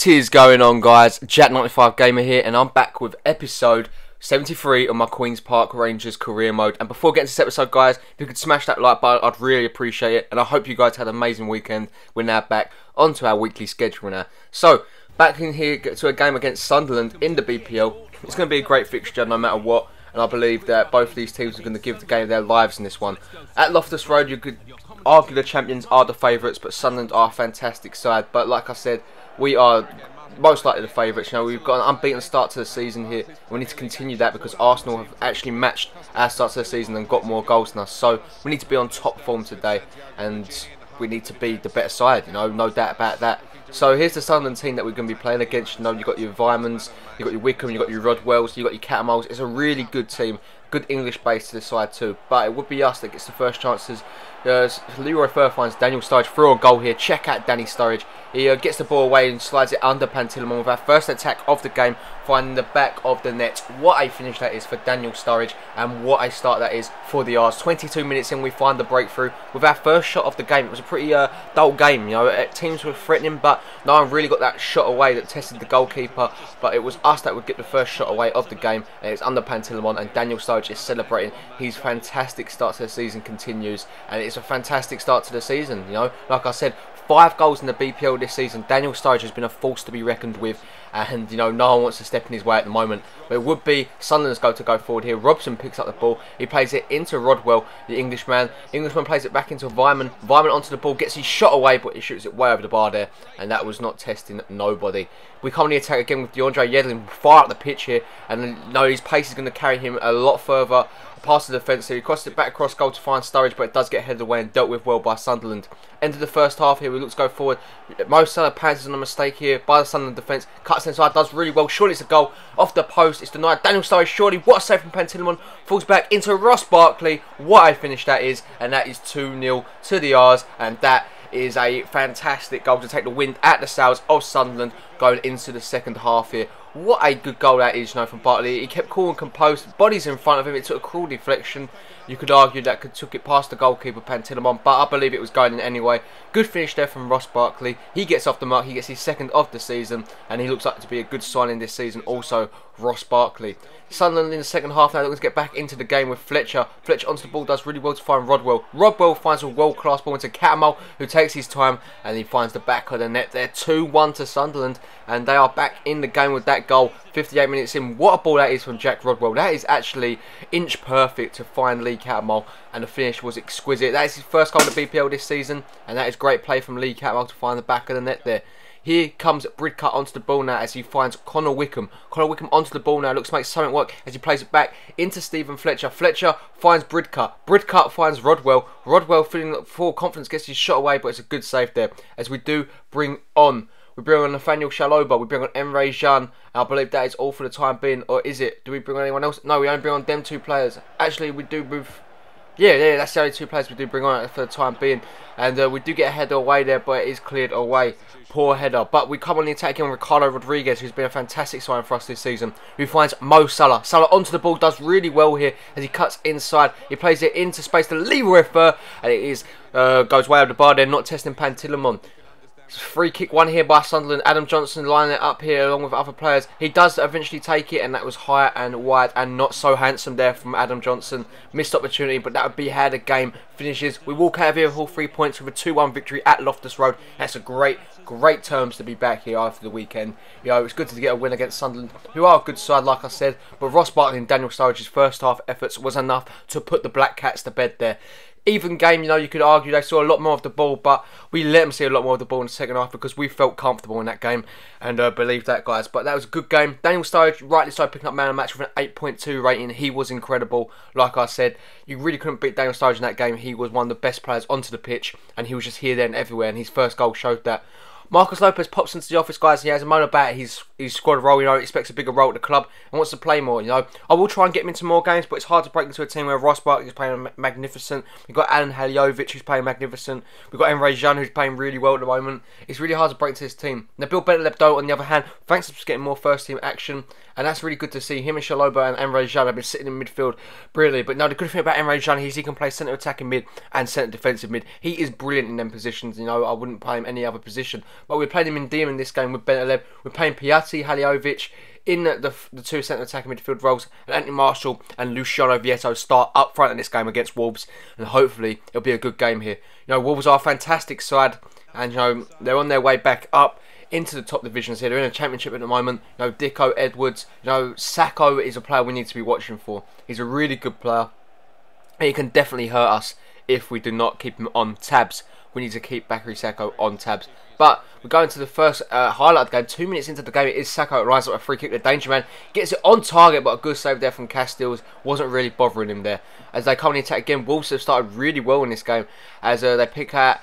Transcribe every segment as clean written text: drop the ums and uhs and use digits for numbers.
What is going on, guys? Jack95 Gamer here, and I'm back with episode 73 on my Queen's Park Rangers career mode. And before getting to this episode, guys, if you could smash that like button, I'd really appreciate it. And I hope you guys had an amazing weekend. We're now back onto our weekly schedule now. So, back in here to a game against Sunderland in the BPL. It's going to be a great fixture no matter what. And I believe that both of these teams are going to give the game their lives in this one. At Loftus Road, you could argue the champions are the favourites, but Sunderland are a fantastic side. But like I said, we are most likely the favourites. You know, we've got an unbeaten start to the season here. We need to continue that because Arsenal have actually matched our start to the season and got more goals than us. So we need to be on top form today, and we need to be the better side. You know, no doubt about that. So here's the Sunderland team that we're going to be playing against. You know, you've got your Vymans, you've got your Wickham, you've got your Rodwells, you've got your Catamoles. It's a really good team. Good English base to the side too. But it would be us that gets the first chances. Leroy Fer finds Daniel Sturridge through a goal here. Check out Danny Sturridge. He gets the ball away and slides it under Pantilimon with our first attack of the game, finding the back of the net. What a finish that is for Daniel Sturridge, and what a start that is for the R's. 22 minutes in, we find the breakthrough with our first shot of the game. It was a pretty dull game, you know. Teams were threatening, but no one really got that shot away that tested the goalkeeper. But it was us that would get the first shot away of the game, and it's under Pantilimon, and Daniel Sturridge is celebrating. His fantastic start to the season continues, and it's a fantastic start to the season. You know, like I said, 5 goals in the BPL this season. Daniel Sturridge has been a force to be reckoned with, and you know, no one wants to step in his way at the moment. But it would be Sunderland's goal to go forward here. Robson picks up the ball. He plays it into Rodwell, the Englishman. Englishman plays it back into Vyman. Vyman onto the ball, gets his shot away, but he shoots it way over the bar there, and that was not testing nobody. We come on the attack again with DeAndre Yedlin far up the pitch here, and you know, his pace is going to carry him a lot further past the defence. So he crosses it back across goal to find Sturridge, but it does get headed away and dealt with well by Sunderland. End of the first half here, we look to go forward. Mo Salah pounces on a mistake here by the Sunderland defence, cuts inside, does really well. Surely it's a goal off the post, it's denied. Daniel Sturridge, surely, what a save from Pantilimon, falls back into Ross Barkley. What a finish that is, and that is 2-0 to the R's, and that is a fantastic goal to take the wind at the sails of Sunderland going into the second half here. What a good goal that is, you know, from Barkley. He kept cool and composed. Body's in front of him. It took a cruel deflection. You could argue that took it past the goalkeeper, Pantilimon, but I believe it was going in anyway. Good finish there from Ross Barkley. He gets off the mark. He gets his second of the season, and he looks like to be a good signing this season. Also, Ross Barkley. Sunderland in the second half now looking to get back into the game with Fletcher. Fletcher onto the ball, does really well to find Rodwell. Rodwell finds a world-class ball into Catamol, who takes his time, and he finds the back of the net there. 2-1 to Sunderland, and they are back in the game with that goal. 58 minutes in. What a ball that is from Jack Rodwell. That is actually inch perfect to find Lee Catamol, and the finish was exquisite. That is his first goal in the BPL this season, and that is great play from Lee Catamol to find the back of the net there. Here comes Bridcut onto the ball now as he finds Connor Wickham. Connor Wickham onto the ball now, looks to make something work as he plays it back into Stephen Fletcher. Fletcher finds Bridcut. Bridcut finds Rodwell. Rodwell, feeling full confidence, gets his shot away, but it's a good save there. As we do bring on Nathaniel Shaloba, we bring on Emre Can. I believe that is all for the time being, or is it? Do we bring on anyone else? No, we only bring on them 2 players. Actually, we do move. Yeah, that's the only 2 players we do bring on for the time being. And we do get a header away there, but it is cleared away. Poor header. But we come on the attack on Ricardo Rodriguez, who's been a fantastic sign for us this season. Who finds Mo Salah. Salah onto the ball, does really well here as he cuts inside. He plays it into space to Leroy Fer, and it is goes way over the bar there, not testing Pantilimon. Free kick one here by Sunderland. Adam Johnson lining it up here along with other players. He does eventually take it, and that was high and wide and not so handsome there from Adam Johnson. Missed opportunity, but that would be how the game finishes. We walk out of here with all 3 points with a 2-1 victory at Loftus Road. That's a great terms to be back here after the weekend. You know, it's good to get a win against Sunderland, who are a good side, like I said. But Ross Barkley and Daniel Sturridge's first half efforts was enough to put the Black Cats to bed there. Even game, you know, you could argue they saw a lot more of the ball, but we let them see a lot more of the ball in the second half because we felt comfortable in that game, and believe that, guys. But that was a good game. Daniel Sturridge, rightly so, picking up man of the match with an 8.2 rating. He was incredible. Like I said, you really couldn't beat Daniel Sturridge in that game. He was one of the best players onto the pitch, and he was just here, there, and everywhere, and his first goal showed that. Marcus Lopez pops into the office, guys. He has a moan about his his squad role. You know, expects a bigger role at the club and wants to play more. You know, I will try and get him into more games, but it's hard to break into a team where Ross Barkley is playing magnificent. We've got Alan Haliovic who's playing magnificent. We've got Emre Can who's playing really well at the moment. It's really hard to break into this team. Now, Bill Bentaleb, on the other hand, thanks to getting more first team action, and that's really good to see. Him and Shaloba and Emre Can have been sitting in midfield brilliantly. But no, the good thing about Emre Can is he can play centre attacking mid and centre defensive mid. He is brilliant in them positions. You know, I wouldn't play him any other position. But we're playing him in DM in this game with Bentaleb. We're playing Piatti, Haliovic in the two centre attacking midfield roles, and Anthony Marshall and Luciano Vietto start up front in this game against Wolves, and hopefully it'll be a good game here. You know, Wolves are a fantastic side, and you know they're on their way back up into the top divisions here. They're in a championship at the moment. You know, Dicko, Edwards, you know, Sacco is a player we need to be watching for. He's a really good player. He can definitely hurt us if we do not keep him on tabs. We need to keep Bakary Sacco on tabs. But we're going to the first highlight of the game. 2 minutes into the game, it is Sacco that lines up a free kick. The danger man gets it on target, but a good save there from Castells wasn't really bothering him there. As they come in the attack again, Wolves have started really well in this game as they pick out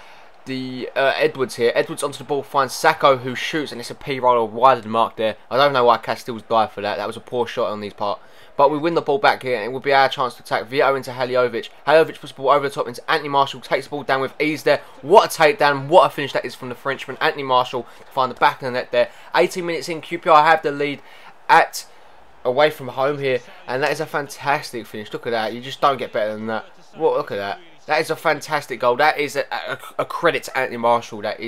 the Edwards here. Edwards onto the ball, finds Sacco who shoots, and it's a P roller wide than mark there. I don't know why Castells died for that. That was a poor shot on his part. But we win the ball back here, and it will be our chance to attack. Vietto into Haliovic. Haliovic puts the ball over the top into Anthony Marshall. Takes the ball down with ease there. What a takedown. What a finish that is from the Frenchman. Anthony Marshall to find the back of the net there. 18 minutes in, QPR have the lead at away from home here. And that is a fantastic finish. Look at that. You just don't get better than that. What? Look at that. That is a fantastic goal. That is a credit to Anthony Marshall. That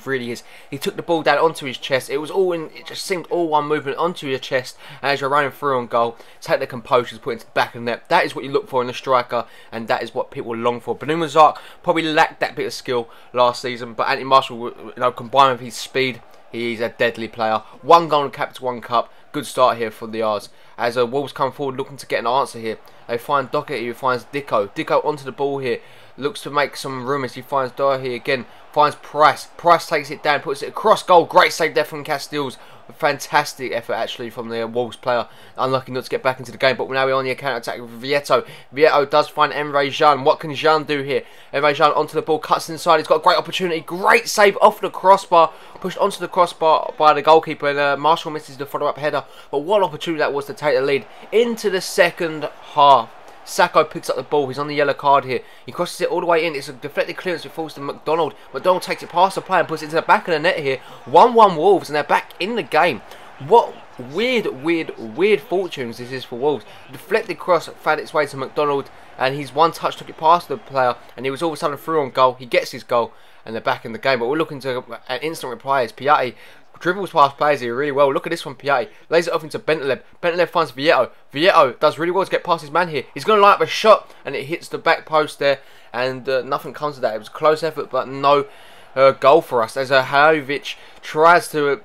really is. He took the ball down onto his chest. It was all in. It just seemed all one movement onto your chest. And as you're running through on goal, take the composure to put it into the back of the net. That is what you look for in a striker, and that is what people long for. Benoît Zark probably lacked that bit of skill last season, but Anthony Marshall, you know, combined with his speed, he's a deadly player. 1 goal and cap to 1 cup. Good start here for the R's. As Wolves come forward looking to get an answer here. They find Doherty, who finds Dicko. Dicko onto the ball here. Looks to make some room as he finds Doherty again. Finds Price. Price takes it down, puts it across goal. Great save there from Castells. A fantastic effort actually from the Wolves player. Unlucky not to get back into the game, but now we're on the counter attack with Vietto. Vietto does find Emre Can. What can Can do here? Emre Can onto the ball, cuts inside. He's got a great opportunity. Great save off the crossbar. Pushed onto the crossbar by the goalkeeper, and Marshall misses the follow-up header. But what opportunity that was to take the lead into the second half. Sacco picks up the ball. He's on the yellow card here. He crosses it all the way in. It's a deflected clearance. It falls to McDonald. McDonald takes it past the player and puts it into the back of the net here. 1-1 Wolves, and they're back in the game. What weird fortunes this is for Wolves. Deflected cross found its way to McDonald, and he's one touch took it past the player, and he was all of a sudden through on goal. He gets his goal, and they're back in the game. But we're looking to an instant reply as Piatti dribbles past players here really well. Look at this one, Piatti. Lays it off into Bentaleb. Bentaleb finds Vietto. Vietto does really well to get past his man here. He's going to line up a shot, and it hits the back post there, and nothing comes of that. It was a close effort, but no goal for us. As Haliovic tries to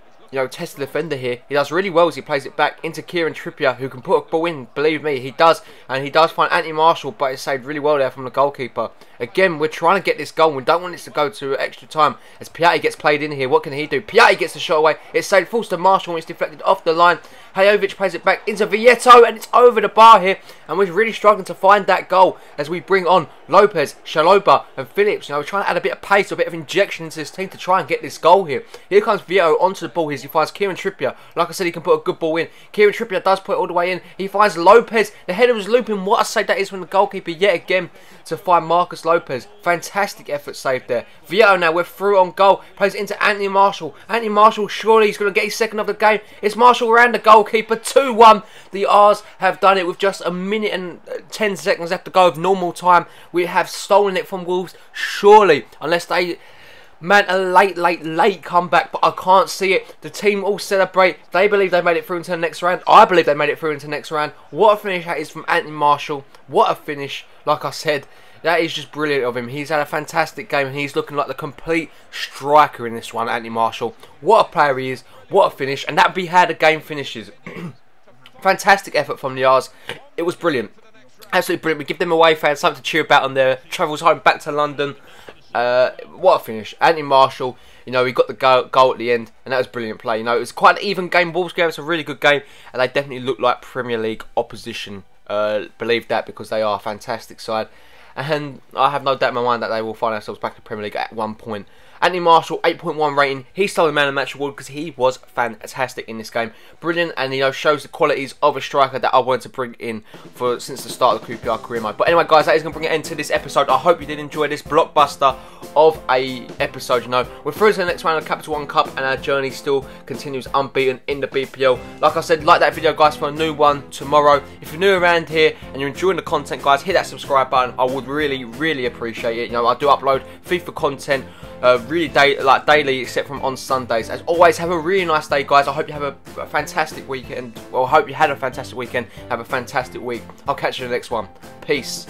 test the defender here. He does really well as he plays it back into Kieran Trippier, who can put a ball in. Believe me, he does. And he does find Anthony Marshall, but it's saved really well there from the goalkeeper. Again, we're trying to get this goal. We don't want this to go to extra time as Piatti gets played in here. What can he do? Piatti gets the shot away. It's saved, falls to Marshall, and it's deflected off the line. Haliovic plays it back into Vietto, and it's over the bar here. And we're really struggling to find that goal as we bring on Lopez, Shaloba, and Phillips. We're trying to add a bit of pace, a bit of injection into this team to try and get this goal here. Here comes Vietto onto the ball as he finds Kieran Trippier. Like I said, he can put a good ball in. Kieran Trippier does put it all the way in. He finds Lopez. The header was looping. What a save that is from the goalkeeper yet again to find Marcus Lopez. Fantastic effort saved there. Vietto now, we're through on goal. Plays it into Anthony Marshall. Anthony Marshall, surely he's going to get his second of the game. It's Marshall around the goalkeeper. 2-1. The R's have done it with just a minute and 10 seconds left to go of normal time. We have stolen it from Wolves. Surely, unless they... Man, a late comeback, but I can't see it. The team all celebrate. They believe they made it through into the next round. I believe they made it through into the next round. What a finish that is from Anthony Marshall. What a finish. Like I said, that is just brilliant of him. He's had a fantastic game, and he's looking like the complete striker in this one, Anthony Marshall. What a player he is. What a finish. And that be how the game finishes. Fantastic effort from the R's. It was brilliant. Absolutely brilliant. We give them away fans something to cheer about on their travels home back to London. What a finish. Anthony Marshall, he got the goal at the end, and that was brilliant play. It was quite an even game. Wolves gave us a really good game, and they definitely look like Premier League opposition. Believe that, because they are a fantastic side, and I have no doubt in my mind that they will find themselves back in the Premier League at one point. Anthony Marshall, 8.1 rating. He stole the Man of the Match award because he was fantastic in this game. Brilliant, and shows the qualities of a striker that I wanted to bring in since the start of the QPR career mode. But anyway, guys, that is going to bring an end to this episode. I hope you did enjoy this blockbuster of a episode. We're through to the next round of Capital One Cup, and our journey still continues unbeaten in the BPL. Like I said, like that video, guys, for a new one tomorrow. If you're new around here and you're enjoying the content, guys, hit that subscribe button. I would really appreciate it. I do upload FIFA content really daily, except from on Sundays. As always, have a really nice day, guys. I hope you have a fantastic weekend. Well, I hope you had a fantastic weekend. Have a fantastic week. I'll catch you in the next one. Peace.